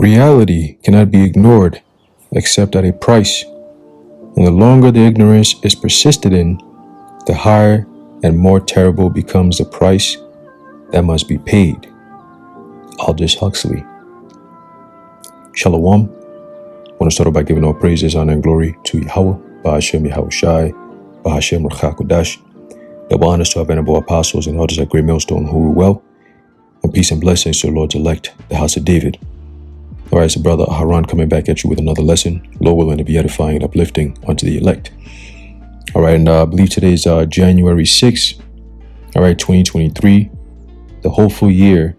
Reality cannot be ignored except at a price, and the longer the ignorance is persisted in, the higher and more terrible becomes the price that must be paid. Aldous Huxley. Shalom. I want to start off by giving all praises, honor, and glory to Yahweh, Ba'ashem Yahushai, Ba'ashem Rachakodash. Double honors to our venerable apostles and elders at Great Millstone who rule well, and peace and blessings to the Lord's elect, the house of David. All right, so brother Haran coming back at you with another lesson, Lord willing to be edifying and uplifting unto the elect. All right, and I believe today is January 6th, all right, 2023, the hopeful year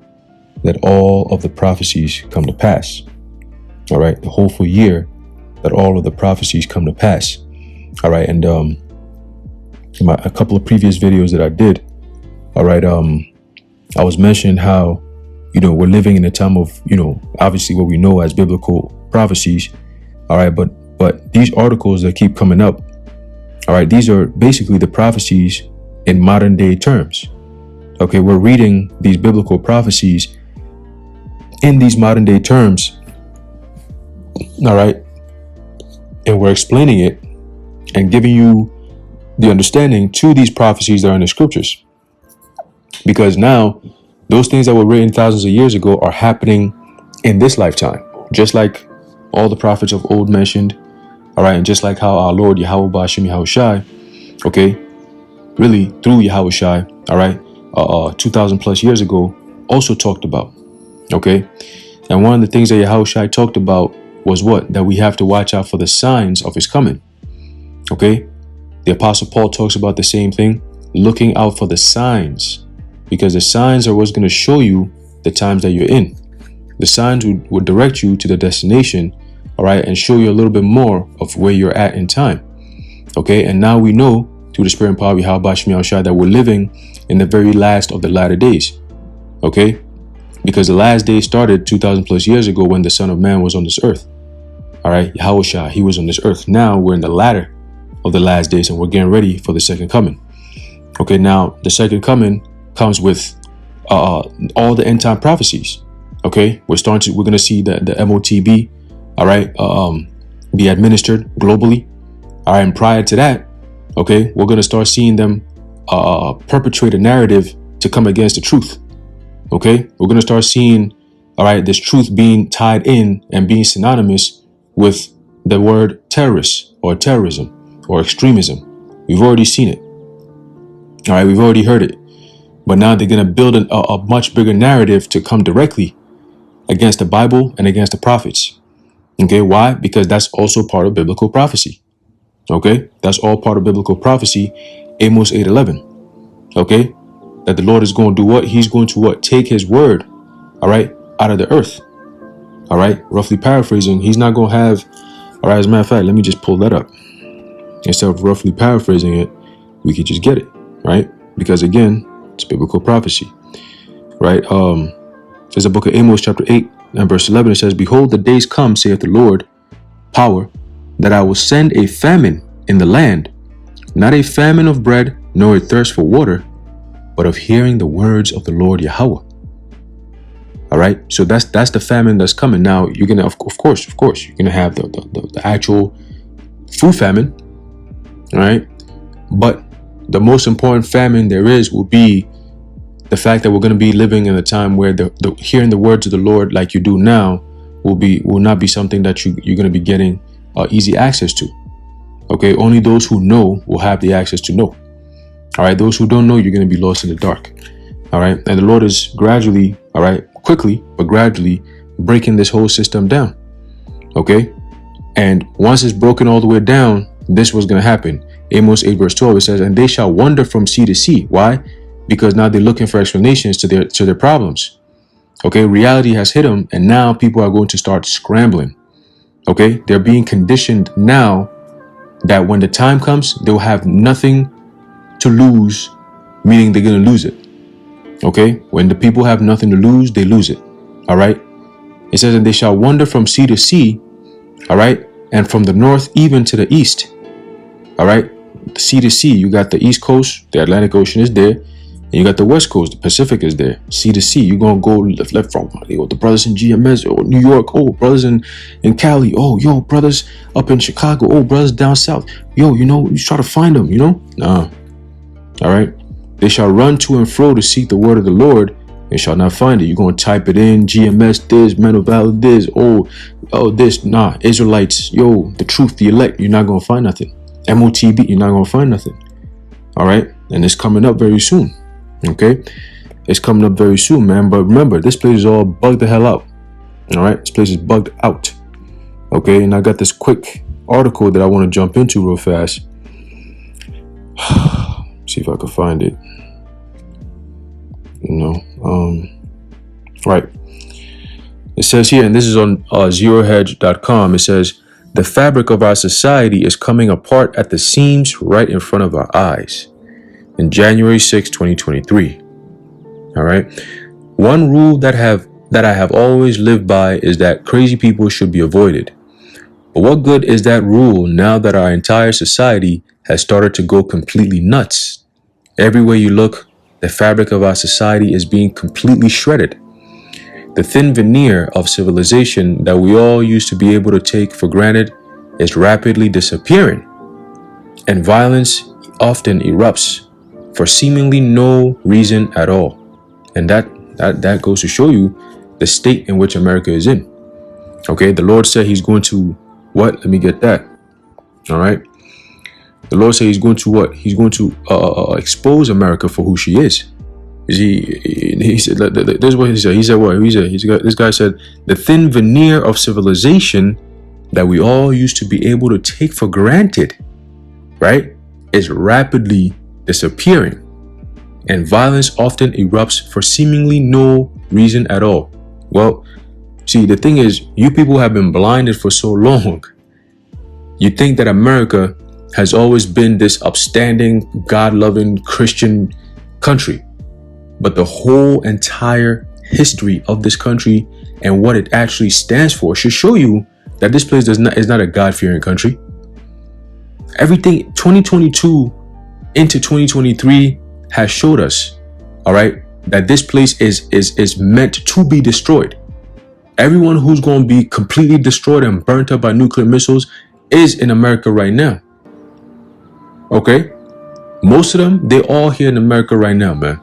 that all of the prophecies come to pass. All right, the hopeful year that all of the prophecies come to pass. All right, and in a couple of previous videos that I did, all right, I was mentioning how, we're living in a time of, obviously what we know as biblical prophecies. All right, but these articles that keep coming up, all right, these are basically the prophecies in modern day terms. Okay, we're reading these biblical prophecies in these modern day terms. All right, and we're explaining it and giving you the understanding to these prophecies that are in the scriptures. Because now, those things that were written thousands of years ago are happening in this lifetime, just like all the prophets of old mentioned. All right, and just like how our Lord Yahweh Ba'ashem Yahushai, okay, really through Yahushai, all right, 2,000 plus years ago, also talked about. Okay, and one of the things that Yahushai talked about was what? That we have to watch out for the signs of his coming. Okay, the Apostle Paul talks about the same thing, looking out for the signs. Because the signs are what's going to show you the times that you're in. The signs would direct you to the destination, all right, and show you a little bit more of where you're at in time. Okay, and now we know through the Spirit and power of Yahweh Ba'ashem Yahushai that we're living in the very last of the latter days. Okay, because the last day started 2,000 plus years ago when the Son of Man was on this earth. All right, Yahushua, he was on this earth. Now we're in the latter of the last days and we're getting ready for the second coming. Okay, now the second coming comes with all the end time prophecies. Okay, we're going to see the MOTB, all right, be administered globally. All right, and prior to that, okay, we're going to start seeing them perpetrate a narrative to come against the truth. Okay, we're going to start seeing, all right, this truth being tied in and being synonymous with the word terrorist or terrorism or extremism. We've already seen it. All right, we've already heard it. But now they're going to build a much bigger narrative to come directly against the Bible and against the prophets. Okay, why? Because that's also part of biblical prophecy. Okay, that's all part of biblical prophecy. Amos 8:11. Okay, that the Lord is going to do what? He's going to what? Take his word, all right, out of the earth. All right, roughly paraphrasing, he's not going to have, all right, as a matter of fact, let me just pull that up. Instead of roughly paraphrasing it, we could just get it, right? Because again, it's biblical prophecy, right? There's a book of Amos chapter 8 and verse 11. It says, "Behold, the days come, saith the Lord, power, that I will send a famine in the land, not a famine of bread, nor a thirst for water, but of hearing the words of the Lord Yahweh." All right, so that's the famine that's coming. Now you're gonna, of course, you're gonna have the actual food famine, all right, but the most important famine there is will be the fact that we're going to be living in a time where the hearing the words of the Lord like you do now will not be something that you're going to be getting easy access to. Okay, only those who know will have the access to know. All right, those who don't know, you're going to be lost in the dark. All right, and the Lord is gradually, all right, quickly but gradually breaking this whole system down. Okay, and once it's broken all the way down, this was going to happen. Amos 8 verse 12, it says, "And they shall wander from sea to sea." Why? Because now they're looking for explanations to their problems. Okay, reality has hit them, and now people are going to start scrambling. Okay, they're being conditioned now that when the time comes, they'll have nothing to lose, meaning they're going to lose it. Okay, when the people have nothing to lose, they lose it. All right, it says, "And they shall wander from sea to sea," all right, and from the north even to the east. All right, sea to sea, you got the East Coast, the Atlantic Ocean is there. And you got the West Coast, the Pacific is there, sea to sea. You're gonna go left from the brothers in GMS, or New York, oh brothers in Cali, oh yo brothers up in Chicago, oh brothers down south, yo, you try to find them, Nah. All right. They shall run to and fro to seek the word of the Lord and shall not find it. You're gonna type it in, GMS this, Mental Valley this, oh this, nah, Israelites, yo, the truth, the elect, you're not gonna find nothing. MOTB, you're not gonna find nothing. All right, and it's coming up very soon. Okay, it's coming up very soon, man. But remember, this place is all bugged the hell out. All right, this place is bugged out. Okay, and I got this quick article that I want to jump into real fast. See if I can find it. Right. It says here, and this is on zerohedge.com. It says, the fabric of our society is coming apart at the seams right in front of our eyes. In January 6, 2023. All right. One rule that I have always lived by is that crazy people should be avoided. But what good is that rule now that our entire society has started to go completely nuts? Everywhere you look, the fabric of our society is being completely shredded. The thin veneer of civilization that we all used to be able to take for granted is rapidly disappearing, and violence often erupts for seemingly no reason at all. And that goes to show you the state in which America is in. Okay, the Lord said he's going to what? Let me get that. All right. The Lord said he's going to what? He's going to expose America for who she is. He said, this is what he said. He said what? This guy said, the thin veneer of civilization that we all used to be able to take for granted, right, is rapidly disappearing. And violence often erupts for seemingly no reason at all. Well, see, the thing is, you people have been blinded for so long. You think that America has always been this upstanding, God-loving Christian country. But the whole entire history of this country and what it actually stands for should show you that this place is not a God-fearing country. Everything 2022 into 2023 has showed us, all right, that this place is meant to be destroyed. Everyone who's going to be completely destroyed and burnt up by nuclear missiles is in America right now. Okay? Most of them, they're all here in America right now, man.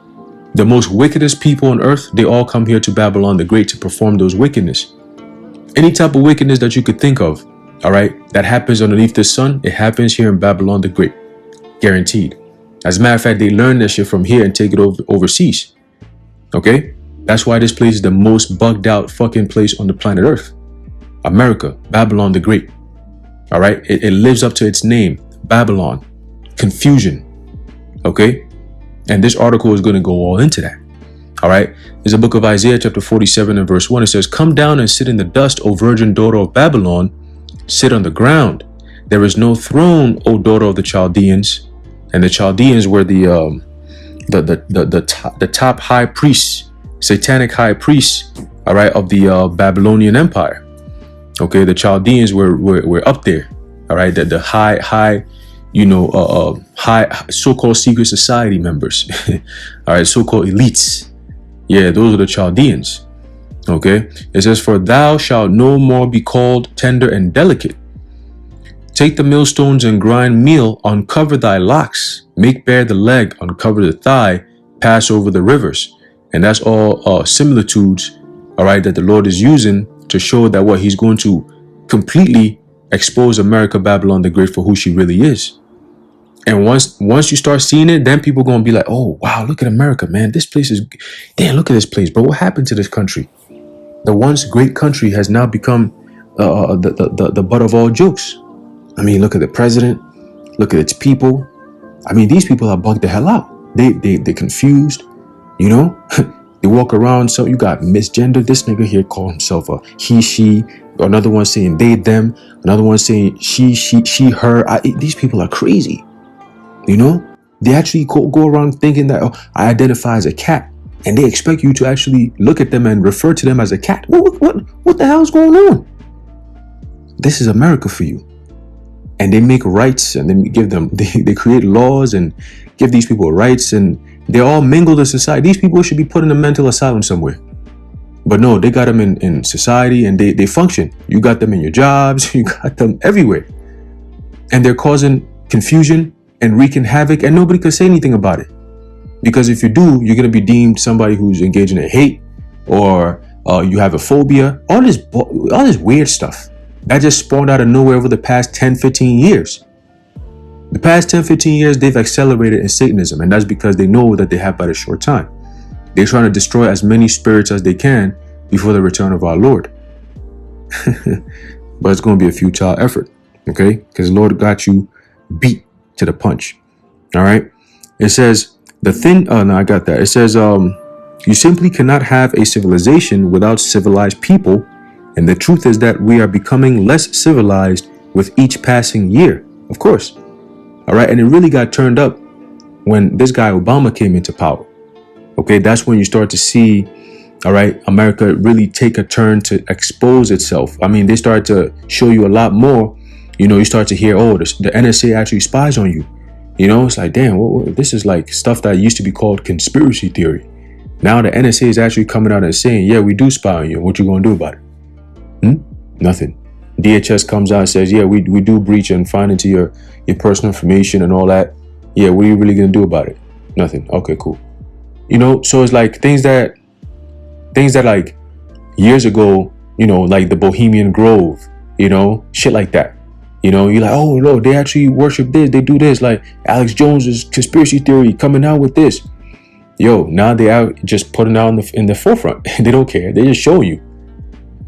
The most wickedest people on earth, they all come here to Babylon the Great to perform those wickedness. Any type of wickedness that you could think of, all right, that happens underneath the sun, it happens here in Babylon the Great. Guaranteed. As a matter of fact, they learn that shit from here and take it overseas. Okay? That's why this place is the most bugged out fucking place on the planet Earth. America, Babylon the Great. All right? It lives up to its name, Babylon. Confusion. Okay? And this article is going to go all into that. All right? There's a book of Isaiah chapter 47 and verse 1. It says, come down and sit in the dust, O virgin daughter of Babylon. Sit on the ground. There is no throne, O daughter of the Chaldeans. And the Chaldeans were the top high priests, satanic high priests, all right, of the Babylonian Empire. Okay, the Chaldeans were up there, all right, the high high so-called secret society members, all right, so-called elites. Yeah, those are the Chaldeans. Okay, it says, for thou shalt no more be called tender and delicate. Take the millstones and grind meal, uncover thy locks, make bare the leg, uncover the thigh, pass over the rivers. And that's all similitudes, all right, that the Lord is using to show that what he's going to completely expose America, Babylon the Great, for who she really is. And once you start seeing it, then people are going to be like, oh, wow, look at America, man. This place is, damn, look at this place, bro. What happened to this country? The once great country has now become the butt of all jokes. I mean, look at the president, look at its people. I mean, these people are bugged the hell out. They're confused, you know? They walk around, so you got misgender. This nigga here call himself a he, she. Another one saying they, them. Another one saying she, her. These people are crazy, you know? They actually go around thinking that, oh, I identify as a cat. And they expect you to actually look at them and refer to them as a cat. What the hell is going on? This is America for you. And they make rights and they give them, they create laws and give these people rights and They're all mingled in society. These people should be put in a mental asylum somewhere. But no, they got them in society, and they function. You got them in your jobs. You got them everywhere. And they're causing confusion and wreaking havoc, and nobody could say anything about it. Because if you do, you're going to be deemed somebody who's engaging in hate, or you have a phobia. All this weird stuff that just spawned out of nowhere over the past 10, 15 years. The past 10, 15 years, they've accelerated in Satanism, and that's because they know that they have but a short time. They're trying to destroy as many spirits as they can before the return of our Lord. But it's going to be a futile effort, okay? Because the Lord got you beat to the punch, all right? It says, I got that. It says, you simply cannot have a civilization without civilized people, and the truth is that we are becoming less civilized with each passing year, of course. All right, and it really got turned up when this guy Obama came into power. Okay, that's when you start to see, all right, America really take a turn to expose itself. I mean, they start to show you a lot more. You know, you start to hear, oh, the NSA actually spies on you. You know, it's like, damn, this is like stuff that used to be called conspiracy theory. Now the NSA is actually coming out and saying, yeah, we do spy on you. What you gonna do about it? Nothing. DHS comes out and says, yeah, we do breach and find into your personal information and all that. Yeah, what are you really gonna do about it? Nothing. Okay, cool. You know, so it's like things that like years ago, you know, like the Bohemian Grove, you know, shit like that. You know, you're like, oh no, they actually worship this, they do this, like Alex Jones's conspiracy theory coming out with this. Yo, now they are just putting out in the forefront. They don't care. They just show you.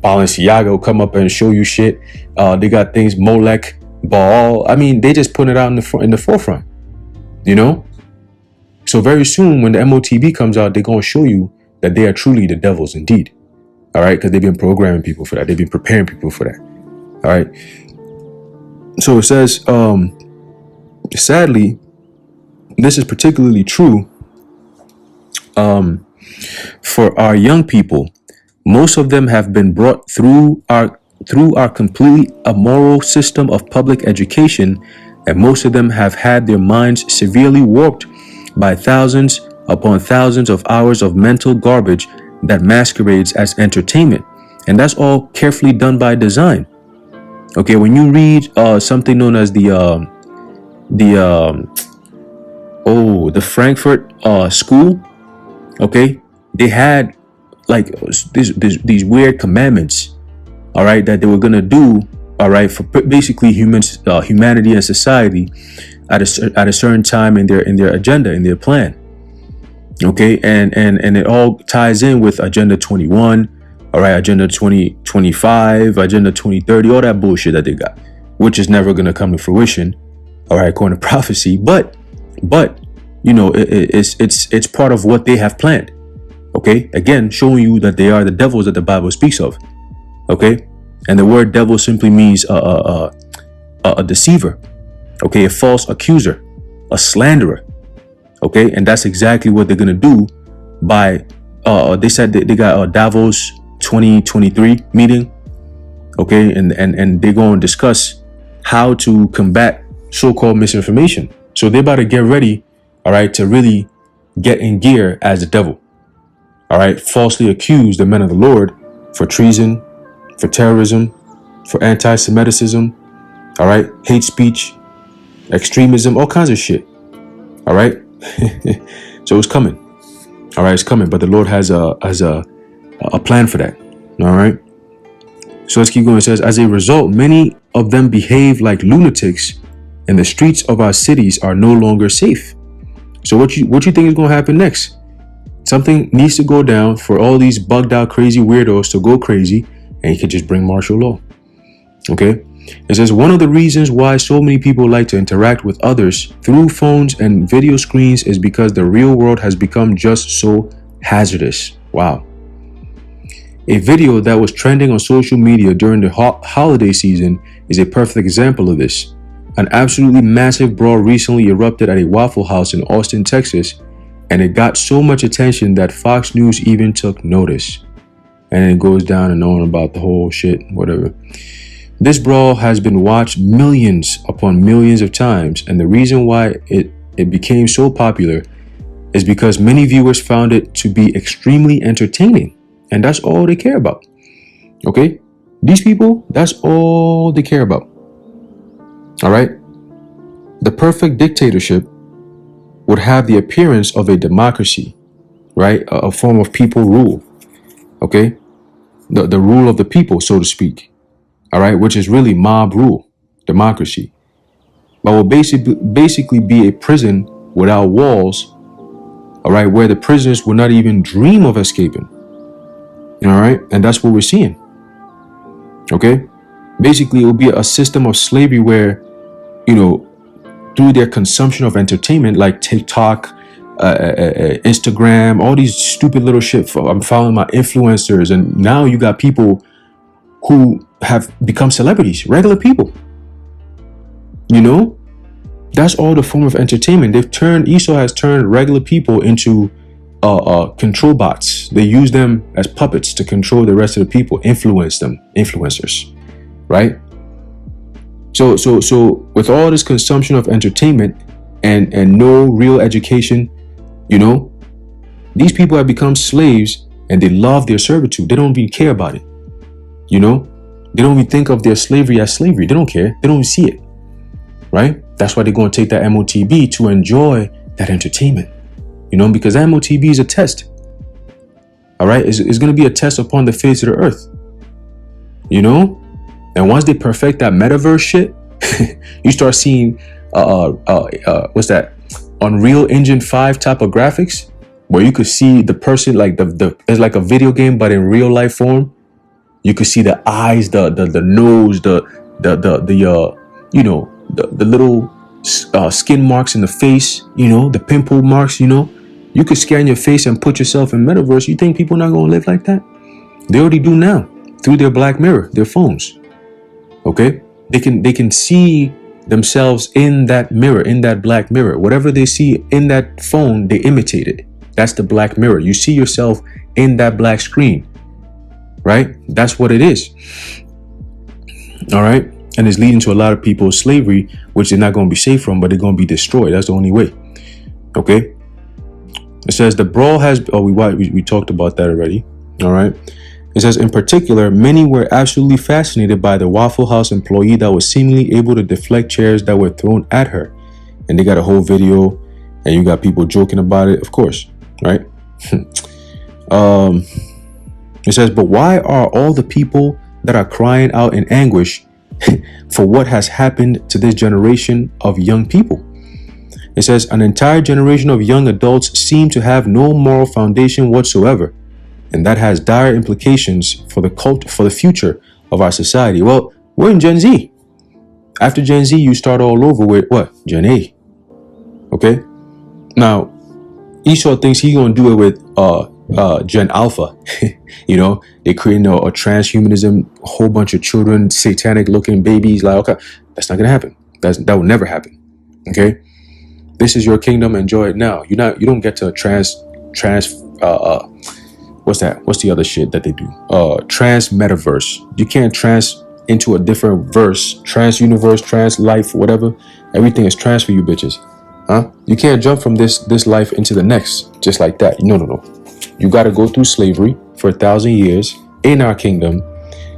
Balenciaga will come up and show you shit. They got things, Molech, Baal. I mean, they just put it out in the forefront, you know? So very soon when the MOTB comes out, they're going to show you that they are truly the devils indeed. All right? Because they've been programming people for that. They've been preparing people for that. All right? So it says, sadly, this is particularly true for our young people. Most of them have been brought through our completely immoral system of public education, and most of them have had their minds severely warped by thousands upon thousands of hours of mental garbage that masquerades as entertainment. And that's all carefully done by design. Okay, when you read something known as the Frankfurt School, okay, they had like these weird commandments, all right, that they were gonna do, all right, for basically humanity and society at a certain time in their agenda, in their plan. Okay, and it all ties in with Agenda 21, all right, Agenda 2025, Agenda 2030, all that bullshit that they got, which is never gonna come to fruition, all right, according to prophecy. But you know, it's part of what they have planned. Okay, again, showing you that they are the devils that the Bible speaks of. Okay, and the word devil simply means a deceiver. Okay, a false accuser, a slanderer. Okay, and that's exactly what they're gonna do by they said they got a Davos 2023 meeting. Okay, and they're going to discuss how to combat so-called misinformation. So they're about to get ready, all right, to really get in gear as the devil. All right, falsely accuse the men of the Lord for treason, for terrorism, for anti-Semitism, all right, hate speech, extremism, all kinds of shit. All right, so it's coming. All right, it's coming, but the Lord has a plan for that. All right, so let's keep going. It says, as a result, many of them behave like lunatics, and the streets of our cities are no longer safe. So what you think is going to happen next? Something needs to go down for all these bugged out crazy weirdos to go crazy, and you can just bring martial law. Okay, it says one of the reasons why so many people like to interact with others through phones and video screens is because the real world has become just so hazardous. Wow. A video that was trending on social media during the holiday season is a perfect example of this. An absolutely massive brawl recently erupted at a Waffle House in Austin, Texas, and it got so much attention that Fox News even took notice. And it goes down and on about the whole shit, whatever. This brawl has been watched millions upon millions of times, and the reason why it became so popular is because many viewers found it to be extremely entertaining. And that's all they care about. Okay? These people, that's all they care about. All right? The perfect dictatorship would have the appearance of a democracy, right? A form of people rule. Okay? The rule of the people, so to speak. All right? Which is really mob rule, democracy. But will basically be a prison without walls, all right, where the prisoners will not even dream of escaping. All right, and that's what we're seeing. Okay, basically, it will be a system of slavery where, through their consumption of entertainment like TikTok, Instagram, all these stupid little shit. I'm following my influencers, and now you got people who have become celebrities, regular people. That's all the form of entertainment. Esau has turned regular people into control bots. They use them as puppets to control the rest of the people, influence them, influencers, right? So with all this consumption of entertainment and no real education, these people have become slaves and they love their servitude. They don't even care about it. They don't even think of their slavery as slavery. They don't care. They don't even see it, right? That's why they're going to take that MOTB to enjoy that entertainment, because MOTB is a test. All right. It's going to be a test upon the face of the earth, and once they perfect that metaverse shit, you start seeing, what's that? Unreal Engine 5 type of graphics where you could see the person like it's like a video game, but in real life form. You could see the eyes, the nose, the little skin marks in the face, the pimple marks, you could scan your face and put yourself in metaverse. You think people are not going to live like that? They already do now through their Black Mirror, their phones. Okay. They can see themselves in that mirror, in that Black Mirror. Whatever they see in that phone, they imitate it. That's the Black Mirror. You see yourself in that black screen, right? That's what it is. All right. And it's leading to a lot of people's slavery, which they're not going to be safe from, but they're going to be destroyed. That's the only way. Okay. It says the brawl has, we talked about that already. All right. It says, in particular, many were absolutely fascinated by the Waffle House employee that was seemingly able to deflect chairs that were thrown at her. And they got a whole video and you got people joking about it, of course. Right. It says, but why are all the people that are crying out in anguish for what has happened to this generation of young people? It says, an entire generation of young adults seem to have no moral foundation whatsoever. And that has dire implications for the future of our society. Well, we're in Gen Z. After Gen Z, you start all over with what? Gen A. Okay. Now, Esau thinks he's going to do it with Gen Alpha. They're creating a transhumanism, a whole bunch of children, satanic looking babies. Like, okay, that's not going to happen. That will never happen. Okay. This is your kingdom. Enjoy it now. You don't get to what's that? What's the other shit that they do? Trans metaverse. You can't trans into a different verse, trans universe, trans life, whatever. Everything is trans for you bitches. Huh? You can't jump from this life into the next just like that. No. You got to go through slavery for 1,000 years in our kingdom.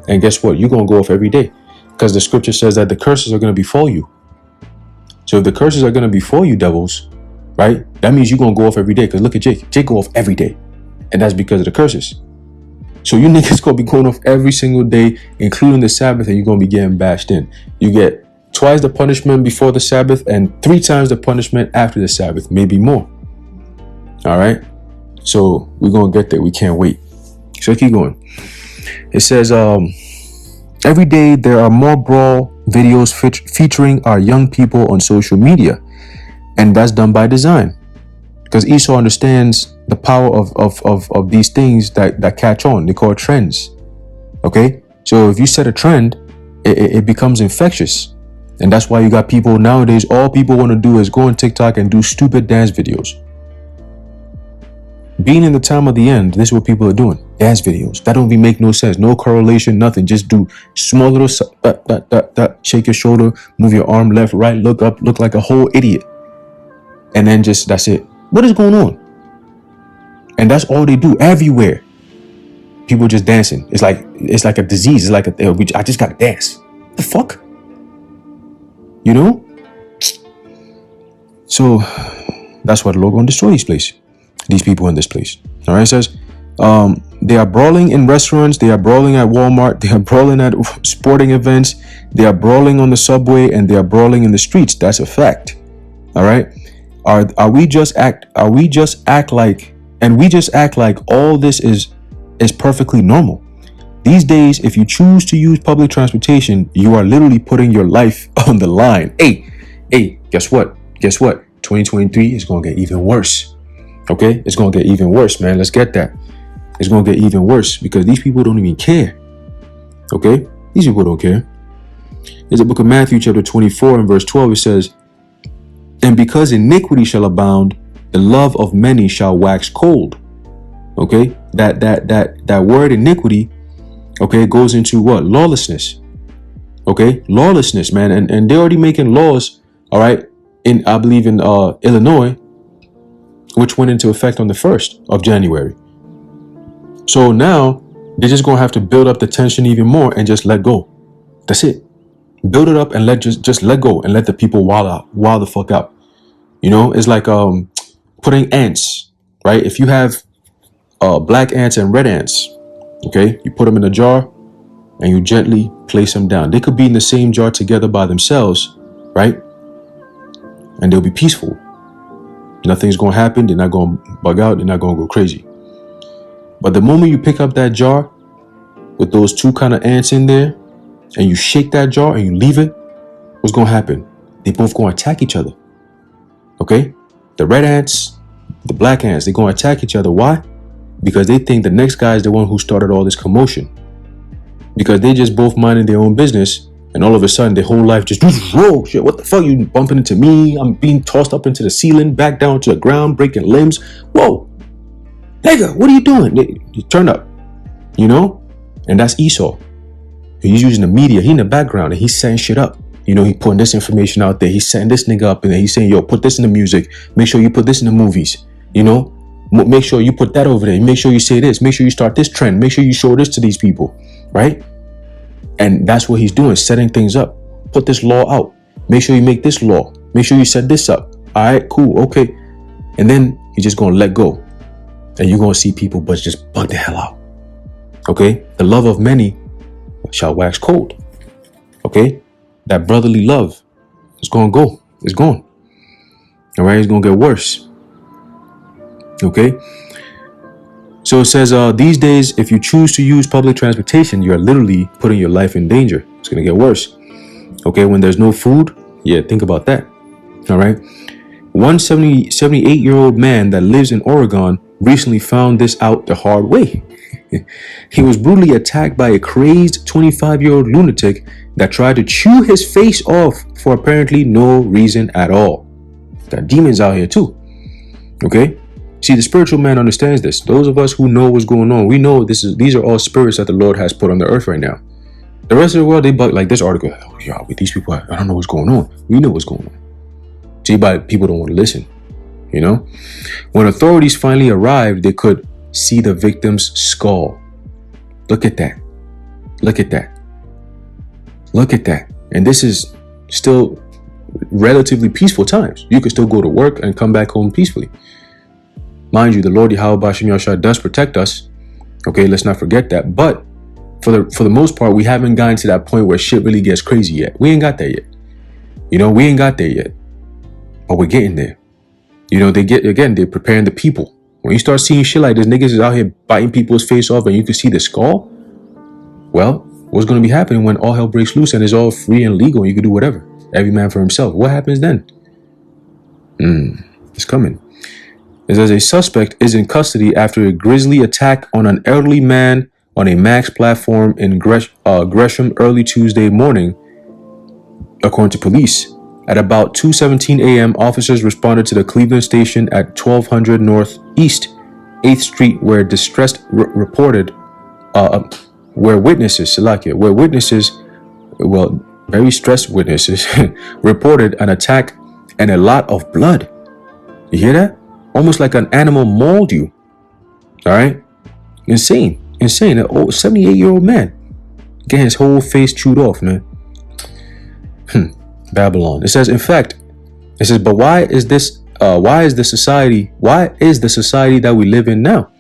And guess what? You're going to go off every day because the scripture says that the curses are going to befall you. So if the curses are going to befall you, devils, right? That means you're going to go off every day. Because look at Jake. Jake go off every day. And that's because of the curses. So you niggas going to be going off every single day, including the Sabbath, and you're going to be getting bashed in. You get twice the punishment before the Sabbath and 3 times the punishment after the Sabbath, maybe more. All right. So we're going to get there. We can't wait. So keep going. It says, every day there are more brawl videos featuring our young people on social media. And that's done by design. Because Esau understands the power of these things that catch on. They call it trends. Okay. So if you set a trend, it becomes infectious. And that's why you got people nowadays, all people want to do is go on TikTok and do stupid dance videos. Being in the time of the end, this is what people are doing. Dance videos. That don't even make no sense. No correlation, nothing. Just do small little shake your shoulder, move your arm left, right, look up, look like a whole idiot. And then that's it. What is going on? And that's all they do everywhere. People just dancing. It's like a disease. It's like I just gotta dance. The fuck? You know? So that's why the Lord gonna destroy this place. These people in this place. All right, it says, they are brawling in restaurants, they are brawling at Walmart, they are brawling at sporting events, they are brawling on the subway, and they are brawling in the streets. That's a fact. All right. We just act like all this is perfectly normal. These days, if you choose to use public transportation, you are literally putting your life on the line. Hey, guess what? 2023 is going to get even worse. Okay? It's going to get even worse, man. Let's get that. It's going to get even worse because these people don't even care. Okay? These people don't care. In the book of Matthew, chapter 24 and verse 12, it says, and because iniquity shall abound, the love of many shall wax cold. Okay? That word iniquity, okay, goes into what? Lawlessness. Okay? Lawlessness, man. And they're already making laws, all right, I believe in Illinois, which went into effect on the 1st of January. So now they're just going to have to build up the tension even more and just let go. That's it. Build it up and just let go and let the people wild the fuck out. You know, it's like putting ants, right? If you have black ants and red ants, okay, you put them in a jar and you gently place them down. They could be in the same jar together by themselves, right? And they'll be peaceful. Nothing's going to happen. They're not going to bug out. They're not going to go crazy. But the moment you pick up that jar with those two kind of ants in there and you shake that jar and you leave it, what's going to happen? They both going to attack each other. Okay? The red ants, the black ants, they're going to attack each other. Why? Because they think the next guy is the one who started all this commotion. Because they just both minding their own business. And all of a sudden, their whole life just, whoa, shit, what the fuck? You bumping into me? I'm being tossed up into the ceiling, back down to the ground, breaking limbs. Whoa, nigga, what are you doing? You turn up, you know? And that's Esau. He's using the media. He in the background and he's setting shit up. You know, he putting this information out there. He's setting this nigga up and he's saying, yo, put this in the music. Make sure you put this in the movies. You know, make sure you put that over there. Make sure you say this. Make sure you start this trend. Make sure you show this to these people, right? And that's what he's doing, setting things up. Put this law out. Make sure you make this law. Make sure you set this up. All right, cool, okay. And then he's just going to let go. And you're going to see people but just bug the hell out. Okay? The love of many shall wax cold. Okay? That brotherly love is going to go. It's gone. All right? It's going to get worse. Okay? So it says, these days, if you choose to use public transportation, you're literally putting your life in danger. It's going to get worse. Okay, when there's no food, yeah, think about that. All right. One 78-year-old man that lives in Oregon recently found this out the hard way. He was brutally attacked by a crazed 25-year-old lunatic that tried to chew his face off for apparently no reason at all. Got demons out here too. Okay. See, the spiritual man understands this. Those of us who know what's going on, we know these are all spirits that the Lord has put on the earth right now. The rest of the world, they bug like this article. Oh, yeah, with these people, I don't know what's going on. We know what's going on. See, but people don't want to listen. You know, when authorities finally arrived, they could see the victim's skull. Look at that. Look at that. Look at that. And this is still relatively peaceful times. You could still go to work and come back home peacefully. Mind you, the Lord Yahweh Bashim Yahshua does protect us. Okay, let's not forget that. But for the most part, we haven't gotten to that point where shit really gets crazy yet. We ain't got there yet. You know, we ain't got there yet. But we're getting there. You know, they're preparing the people. When you start seeing shit like this, niggas is out here biting people's face off and you can see the skull. Well, what's going to be happening when all hell breaks loose and it's all free and legal and you can do whatever? Every man for himself. What happens then? It's coming. It says a suspect is in custody after a grisly attack on an elderly man on a Max platform in Gresham early Tuesday morning, according to police. At about 2:17 a.m., officers responded to the Cleveland station at 1200 North East 8th Street, where very stressed witnesses reported an attack and a lot of blood. You hear that? Almost like an animal mauled you. All right. Insane. An old 78-year-old man getting his whole face chewed off, man. Babylon. It says, in fact, but why is the society that we live in now?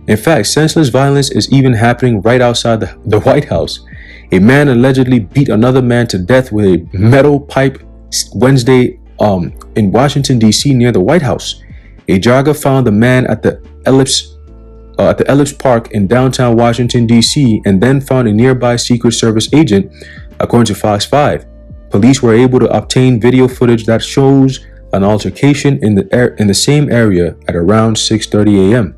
In fact, senseless violence is even happening right outside the White House. A man allegedly beat another man to death with a metal pipe Wednesday in Washington, D.C. near the White House. A jogger found the man at the Ellipse Park in downtown Washington, D.C., and then found a nearby Secret Service agent, according to Fox 5. Police were able to obtain video footage that shows an altercation in the same area at around 6:30 a.m.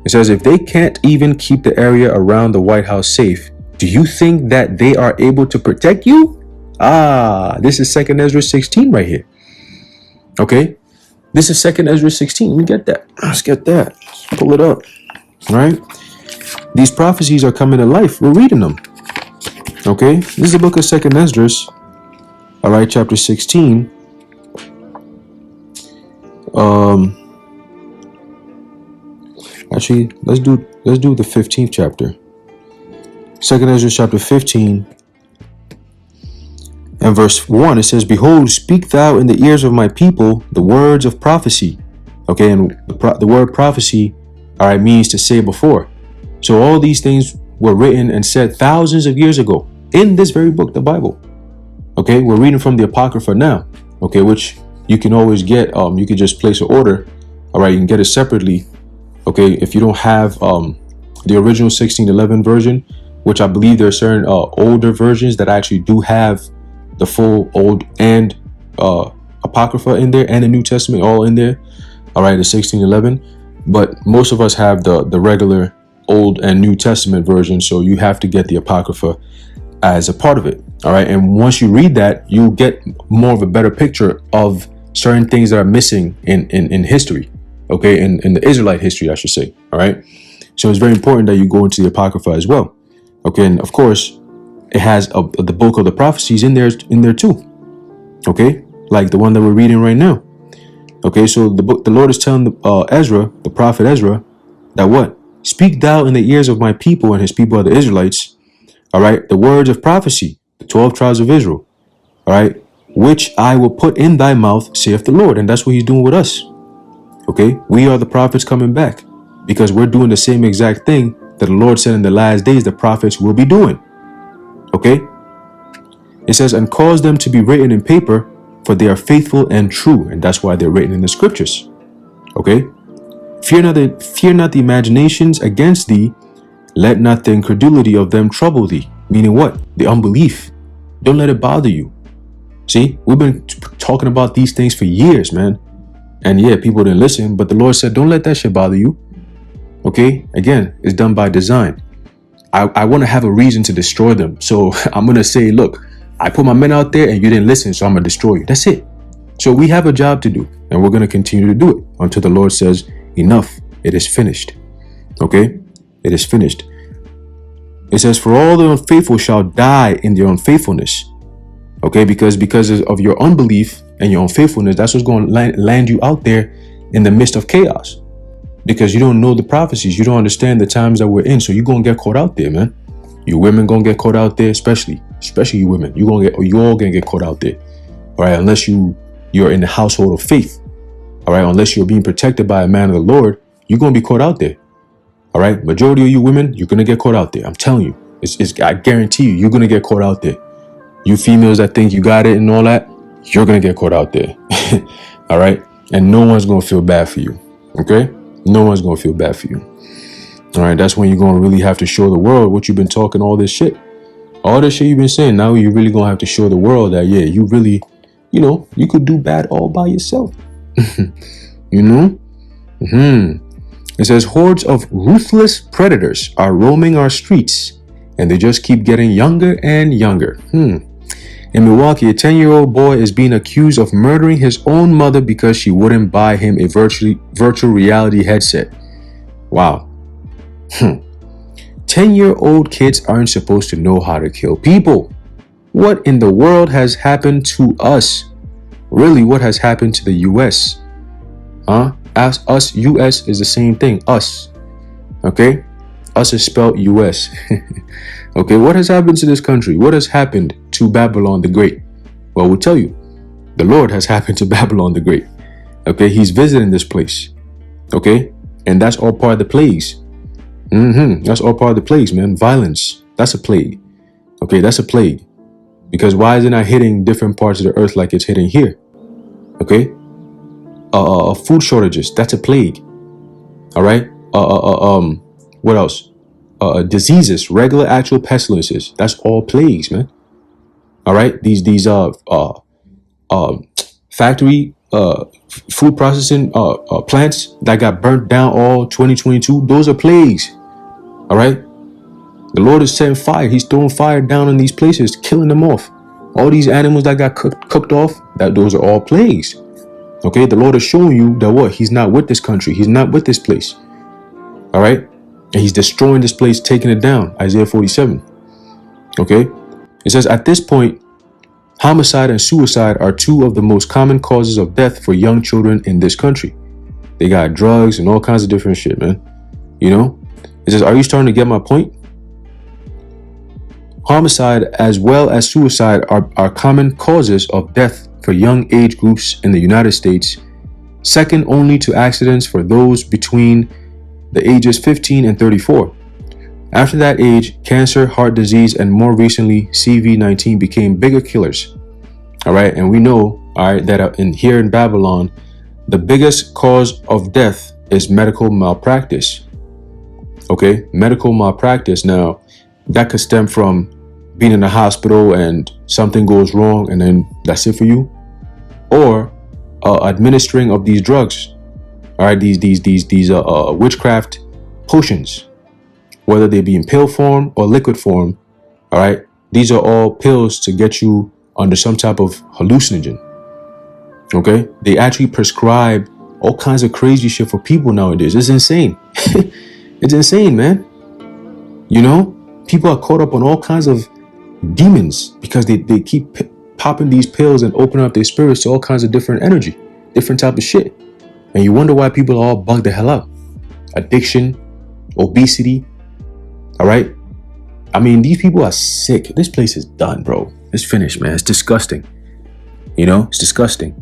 It says, if they can't even keep the area around the White House safe, do you think that they are able to protect you? This is 2 Ezra 16 right here. Okay, this is 2 Ezra 16. Let me get that. Let's get that. Let's pull it up. All right. These prophecies are coming to life. We're reading them. Okay, this is the book of 2 Ezra. All right, chapter 16. Actually, let's do the 15th chapter. 2 Ezra chapter 15 and verse 1. It says, behold, speak thou in the ears of my people the words of prophecy. Okay, and the word prophecy, all right, means to say before. So all these things were written and said thousands of years ago in this very book, the Bible. Okay, we're reading from the Apocrypha now. Okay, which you can always get. You can just place an order. All right, you can get it separately. Okay, if you don't have the original 1611 version, which I believe there are certain older versions that actually do have the full Old and Apocrypha in there and the New Testament all in there. All right, the 1611. But most of us have the regular Old and New Testament version, so you have to get the Apocrypha as a part of it. All right, and once you read that, you get more of a better picture of certain things that are missing in history. Okay, in the Israelite history, I should say. All right, so it's very important that you go into the Apocrypha as well. Okay, and of course, it has the bulk of the prophecies in there too. Okay, like the one that we're reading right now. Okay, so the Lord is telling Ezra, the prophet Ezra, that what? Speak thou in the ears of my people, and his people are the Israelites. All right, the words of prophecy, the 12 tribes of Israel. All right, which I will put in thy mouth, saith the Lord. And that's what he's doing with us. Okay, we are the prophets coming back because we're doing the same exact thing that the Lord said in the last days the prophets will be doing. Okay, it says, and cause them to be written in paper, for they are faithful and true. And that's why they're written in the scriptures. Okay, fear not the imaginations against thee. Let not the incredulity of them trouble thee. Meaning what? The unbelief. Don't let it bother you. See, we've been talking about these things for years, man. And yeah, people didn't listen, but the Lord said, don't let that shit bother you. Okay, again, it's done by design. I want to have a reason to destroy them. So I'm going to say, look, I put my men out there and you didn't listen, so I'm going to destroy you. That's it. So we have a job to do, and we're going to continue to do it until the Lord says, enough, it is finished. Okay, it is finished. It says, for all the unfaithful shall die in their unfaithfulness. Okay, because of your unbelief and your unfaithfulness, that's what's going to land you out there in the midst of chaos. Because you don't know the prophecies, you don't understand the times that we're in, so you're going to get caught out there, man. You women going to get caught out there, especially you women. You all going to get caught out there. All right, unless you're in the household of faith. All right, unless you're being protected by a man of the Lord, you're going to be caught out there. All right, majority of you women, you're going to get caught out there. I'm telling you, I guarantee you, you're going to get caught out there. You females that think you got it and all that, you're going to get caught out there. All right, and no one's going to feel bad for you. Okay, no one's going to feel bad for you. All right, that's when you're going to really have to show the world what you've been talking, all this shit you've been saying. Now you're really going to have to show the world that, yeah, you really, you could do bad all by yourself. It says, hordes of ruthless predators are roaming our streets, and they just keep getting younger and younger. In Milwaukee, a 10-year-old boy is being accused of murdering his own mother because she wouldn't buy him a virtual reality headset. Wow. 10-year-old kids aren't supposed to know how to kill people. What in the world has happened to us? Really, what has happened to the U.S.? Us, U.S. is the same thing. Us. Okay? Us is spelled US. Okay, what has happened to this country? What has happened to Babylon the Great? Well, we'll tell you. The Lord has happened to Babylon the Great. Okay, he's visiting this place. Okay, and that's all part of the plagues. That's all part of the plagues, man. Violence, that's a plague. Okay, that's a plague. Because why is it not hitting different parts of the earth like it's hitting here? Okay, food shortages, that's a plague. All right. What else? Diseases, regular actual pestilences, that's all plagues, man. All right, these factory food processing plants that got burnt down all 2022, those are plagues. All right, the Lord is setting fire. He's throwing fire down in these places, killing them off. All these animals that got cooked off, those are all plagues. Okay, the Lord is showing you that what? He's not with this country. He's not with this place. All right, and he's destroying this place, taking it down. Isaiah 47. Okay, it says at this point, homicide and suicide are two of the most common causes of death for young children in this country. They got drugs and all kinds of different shit, man. You know, it says, are you starting to get my point? Homicide as well as suicide are common causes of death for young age groups in the United States, second only to accidents for those between the ages 15 and 34. After that age, cancer, heart disease, and more recently, CV-19 became bigger killers. All right, and we know, all right, that here in Babylon, the biggest cause of death is medical malpractice. Okay, medical malpractice. Now, that could stem from being in the hospital and something goes wrong, and then that's it for you, or administering of these drugs. All right, these witchcraft potions, whether they be in pill form or liquid form. All right, these are all pills to get you under some type of hallucinogen. Okay, they actually prescribe all kinds of crazy shit for people nowadays. It's insane. It's insane, man. You know, people are caught up on all kinds of demons because they keep popping these pills and opening up their spirits to all kinds of different energy, different type of shit. And you wonder why people are all bugged the hell out. Addiction, obesity. All right. I mean, these people are sick. This place is done, bro. It's finished, man. It's disgusting. You know, it's disgusting.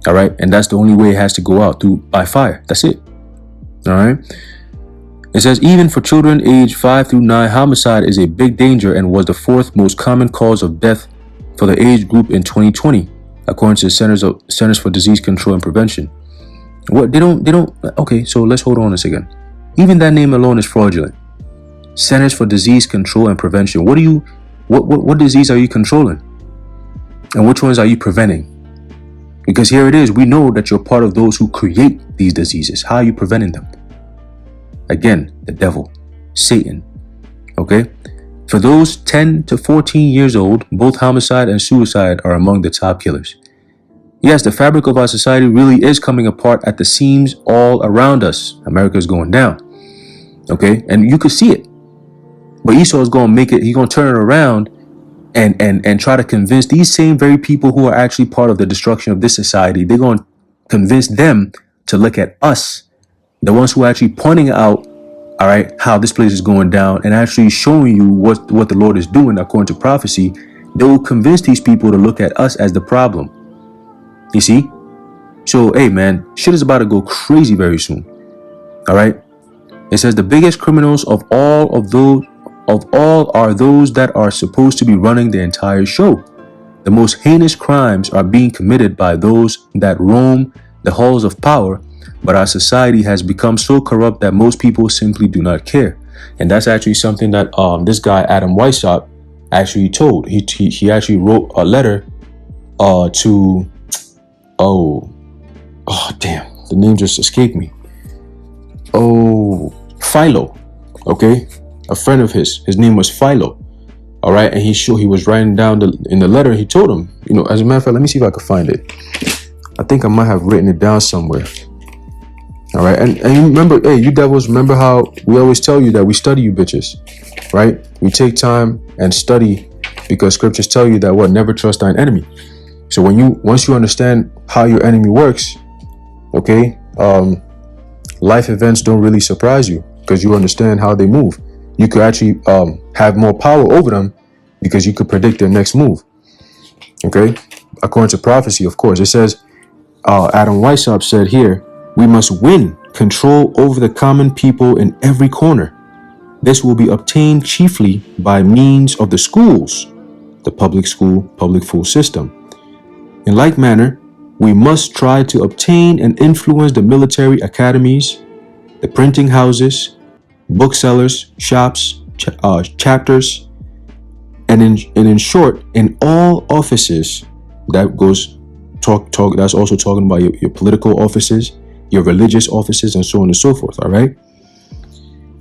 All right. And that's the only way it has to go out, by fire. That's it. All right. It says, even for children aged 5 through 9, homicide is a big danger and was the fourth most common cause of death for the age group in 2020, according to the Centers for Disease Control and Prevention. What they don't. Okay, so let's hold on a second. Even that name alone is fraudulent. Centers for Disease Control and Prevention. What disease are you controlling? And which ones are you preventing? Because here it is. We know that you're part of those who create these diseases. How are you preventing them? Again, the devil, Satan. Okay? For those 10 to 14 years old, both homicide and suicide are among the top killers. Yes, the fabric of our society really is coming apart at the seams all around us. America is going down. Okay? And you could see it. But Esau is going to make it, he's going to turn it around and try to convince these same very people who are actually part of the destruction of this society. They're going to convince them to look at us, the ones who are actually pointing out, all right, how this place is going down and actually showing you what the Lord is doing according to prophecy. They will convince these people to look at us as the problem. You see? So, hey, man, shit is about to go crazy very soon. All right? It says the biggest criminals of all are those that are supposed to be running the entire show. The most heinous crimes are being committed by those that roam the halls of power, but our society has become so corrupt that most people simply do not care. And that's actually something that this guy Adam Weishaupt actually told. He actually wrote a letter to damn, the name just escaped me. Philo. Okay, a friend of his name was Philo. All right, and he was writing down in the letter. He told him, you know, as a matter of fact, let me see if I can find it. I think I might have written it down somewhere. All right, and you remember, hey, you devils, remember how we always tell you that we study you bitches, right? We take time and study because scriptures tell you that what, never trust thine enemy. So once you understand how your enemy works, okay, life events don't really surprise you. because you understand how they move. You could actually have more power over them because you could predict their next move. Okay, according to prophecy, of course, it says, Adam Weishaupt said here, we must win control over the common people in every corner. This will be obtained chiefly by means of the schools, the public school, public school system. In like manner, we must try to obtain and influence the military academies, the printing houses, booksellers, shops, chapters, and in short, in all offices. That goes talk. That's also talking about your political offices, your religious offices, and so on and so forth. All right.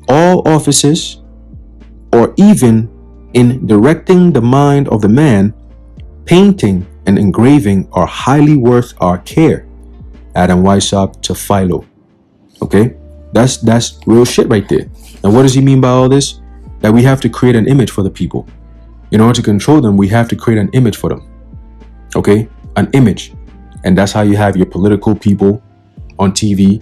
All offices, or even in directing the mind of the man, painting and engraving are highly worth our care. Adam Weishaupt to Philo. Okay, that's real shit right there. And what does he mean by all this? That we have to create an image for the people. In order to control them, we have to create an image for them. Okay, an image. And that's how you have your political people on TV.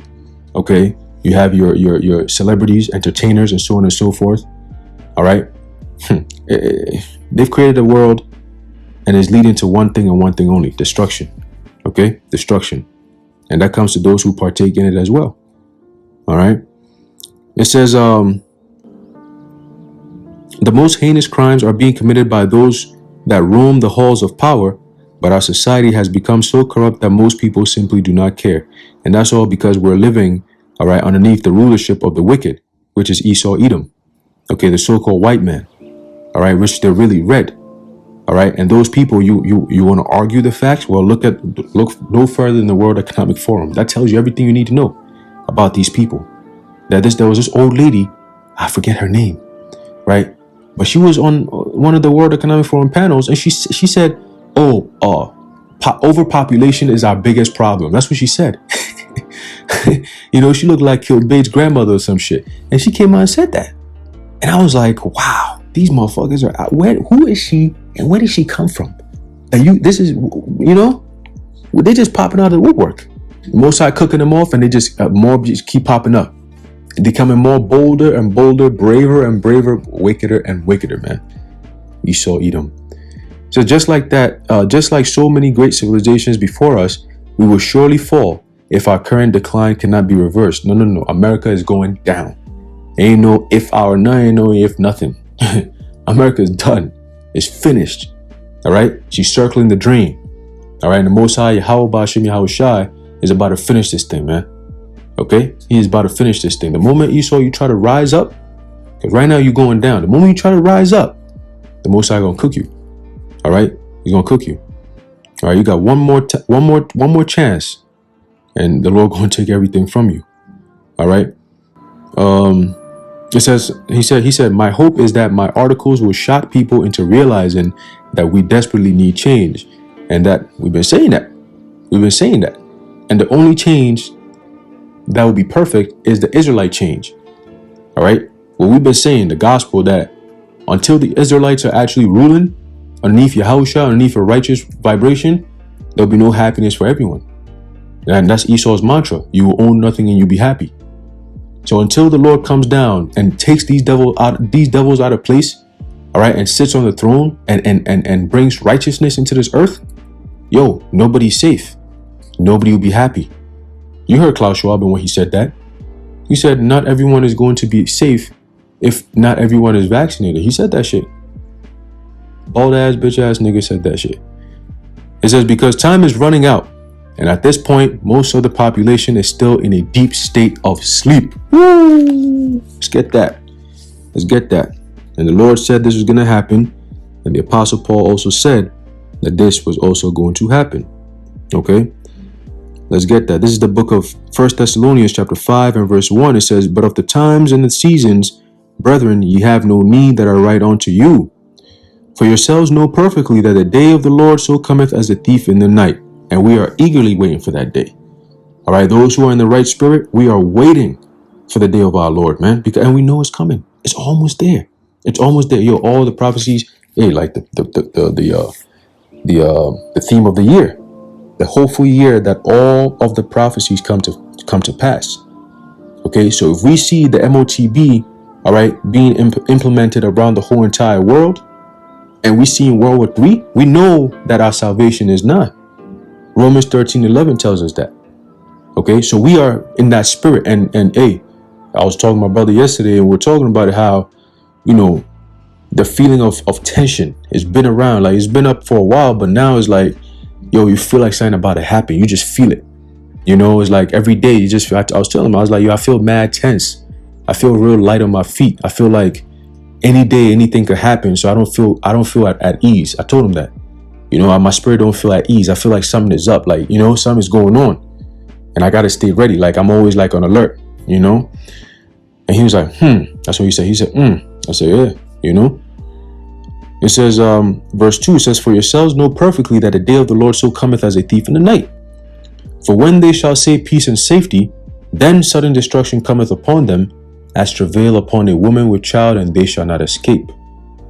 Okay, you have your celebrities, entertainers, and so on and so forth. All right. They've created a world and it's leading to one thing and one thing only: destruction. Okay, destruction. And that comes to those who partake in it as well. All right. It says, the most heinous crimes are being committed by those that roam the halls of power, but our society has become so corrupt that most people simply do not care. And that's all because we're living, all right, underneath the rulership of the wicked, which is Esau Edom. Okay, the so-called white man, all right, which they're really red. All right, and those people, you want to argue the facts? Well, look no further than the World Economic Forum. That tells you everything you need to know about these people. There was this old lady, I forget her name, right? But she was on one of the World Economic Forum panels, and she said, overpopulation is our biggest problem. That's what she said. She looked like Kilbate's grandmother or some shit. And she came out and said that. And I was like, wow, these motherfuckers are out. Who is she and where did she come from? And they're just popping out of the woodwork. Most are cooking them off, and they just more just keep popping up. Becoming more bolder and bolder, braver and braver, wickeder and wickeder, man. Esau Edom. So just like that, just like so many great civilizations before us, we will surely fall if our current decline cannot be reversed. No. America is going down. Ain't no if our, ain't no if nothing. America is done. It's finished. All right? She's circling the drain. All right? And the Most High, Yahweh Ba'ashem Yahweh Shai, is about to finish this thing, man. Okay? He is about to finish this thing. The moment Esau, you try to rise up, because right now you're going down. The moment you try to rise up, the Most High gonna cook you. All right? He's gonna cook you. All right? You got one more chance, and the Lord gonna take everything from you. All right? It says, he said, my hope is that my articles will shock people into realizing that we desperately need change, and that we've been saying that. And the only change that will be perfect is the Israelite change. All right. Well, we've been saying the gospel that until the Israelites are actually ruling underneath Yahushua, underneath a righteous vibration, there'll be no happiness for everyone. And that's Esau's mantra. You will own nothing and you'll be happy. So until the Lord comes down and takes these devils out of place, all right, and sits on the throne and brings righteousness into this earth, nobody's safe. Nobody will be happy. You heard Klaus Schwab when he said that. He said not everyone is going to be safe if not everyone is vaccinated. He said that shit. Bald ass, bitch ass nigga said that shit. It says because time is running out. And at this point, most of the population is still in a deep state of sleep. Woo! Let's get that. And the Lord said this was going to happen. And the Apostle Paul also said that this was also going to happen. Okay? Let's get that. This is the book of 1 Thessalonians chapter 5 and verse 1. It says, but of the times and the seasons, brethren, ye have no need that I write unto you. For yourselves know perfectly that the day of the Lord so cometh as a thief in the night. And we are eagerly waiting for that day. All right, those who are in the right spirit, we are waiting for the day of our Lord, man. And we know it's coming. It's almost there. All the prophecies, like the theme of the year, the hopeful year that all of the prophecies come to pass. Okay, so if we see the MOTB, all right, being implemented around the whole entire world, and we see in World War III, we know that our salvation is not. Romans 13:11 tells us that. Okay, so we are in that spirit. And hey, I was talking to my brother yesterday, and we we're talking about how, you know, the feeling of tension has been around. Like, it's been up for a while, but now it's like, yo, you feel like something about to happen. You just feel it. You know, it's like every day you just feel, I was telling him, I was like, yo, I feel mad tense. I feel real light on my feet. I feel like any day anything could happen. So I don't feel at ease. I told him that. You know, my spirit don't feel at ease. I feel like something is up, like, you know, something's going on. And I got to stay ready. Like, I'm always like on alert, you know? And he was like, that's what he said. He said, I said, yeah, you know? It says, verse 2, it says, for yourselves know perfectly that the day of the Lord so cometh as a thief in the night. For when they shall say peace and safety, then sudden destruction cometh upon them, as travail upon a woman with child, and they shall not escape.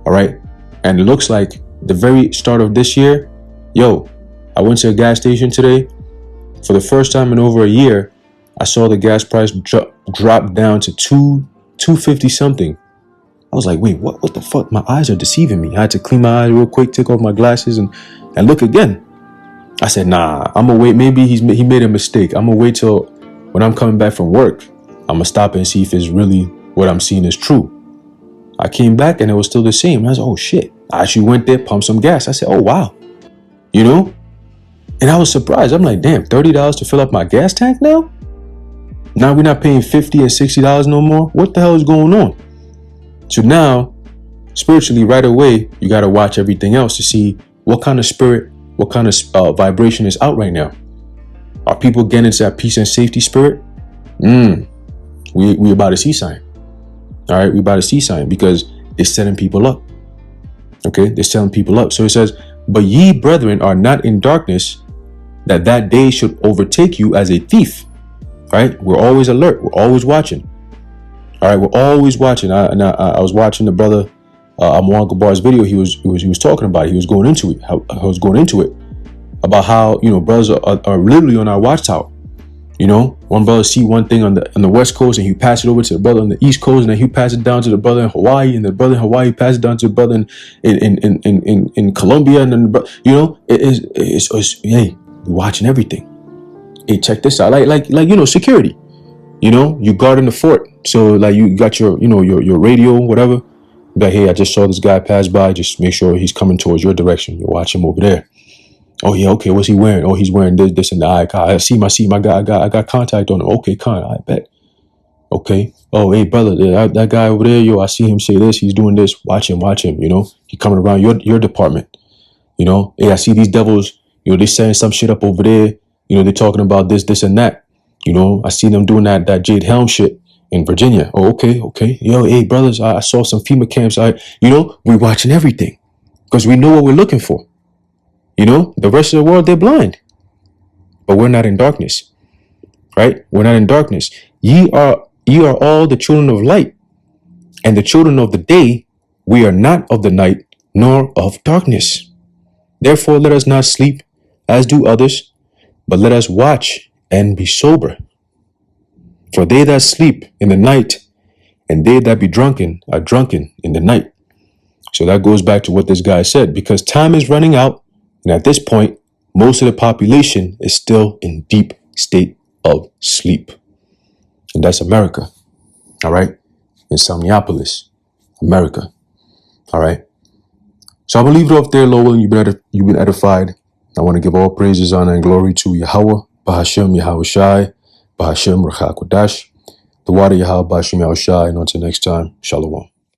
All right? And it looks like the very start of this year, yo, I went to a gas station today. For the first time in over a year, I saw the gas price drop down to $2.50 something. I was like, wait, what the fuck? My eyes are deceiving me. I had to clean my eyes real quick, take off my glasses, and look again. I said, nah, I'm gonna wait. Maybe he made a mistake. I'm gonna wait till when I'm coming back from work. I'm gonna stop and see if it's really what I'm seeing is true. I came back and it was still the same. I was like, oh shit. I actually went there, pumped some gas. I said, oh wow. You know? And I was surprised. I'm like, damn, $30 to fill up my gas tank now? Now we're not paying $50 and $60 no more? What the hell is going on? So now, spiritually, right away, you got to watch everything else to see what kind of spirit, what kind of vibration is out right now. Are people getting into that peace and safety spirit? We about to see sign. All right, we about to see sign because they're setting people up. Okay, they're setting people up. So it says, but ye brethren are not in darkness, that day should overtake you as a thief. Right? We're always alert. We're always watching. All right, we're always watching. I was watching the brother Amwan Gabar's video. He was talking about it. He was going into it. I was going into it about how, you know, brothers are literally on our watchtower. You know, one brother see one thing on the West Coast and he pass it over to the brother on the East Coast, and then he pass it down to the brother in Hawaii, and the brother in Hawaii pass it down to the brother in Colombia, and then you know, it's hey, we're watching everything. Hey, check this out, like you know, security. You know, you guarding the fort, so like you got your, you know, your radio, whatever. But hey, I just saw this guy pass by. Just make sure he's coming towards your direction. You watch him over there. Oh yeah, okay. What's he wearing? Oh, he's wearing this, and that. I see my guy. I got contact on him. Okay, I bet. Okay. Oh, hey brother, that guy over there. Yo, I see him say this. He's doing this. Watch him. You know, he coming around your department. You know, hey, I see these devils. You know, they saying some shit up over there. You know, they're talking about this, and that. You know, I see them doing that Jade Helm shit in Virginia. Oh, okay. Yo, hey brothers, I saw some FEMA camps. You know, we're watching everything because we know what we're looking for. You know, the rest of the world, they're blind. But we're not in darkness, right? We're not in darkness. Ye are all the children of light, and the children of the day. We are not of the night, nor of darkness. Therefore, let us not sleep as do others, but let us watch and be sober. For they that sleep in the night, and they that be drunken are drunken in the night. So that goes back to what this guy said, because time is running out. And at this point, most of the population is still in deep state of sleep. And that's America. All right. Insomniapolis, America. All right. So I'm going to leave it off there, Lowell. You've been edified. I want to give all praises, honor, and glory to Yahweh, Bahashem Yahweh Shai, Bahashem Ruach HaKodesh, the water Yahweh, Bahashem Yahweh Shai. And until next time, Shalom.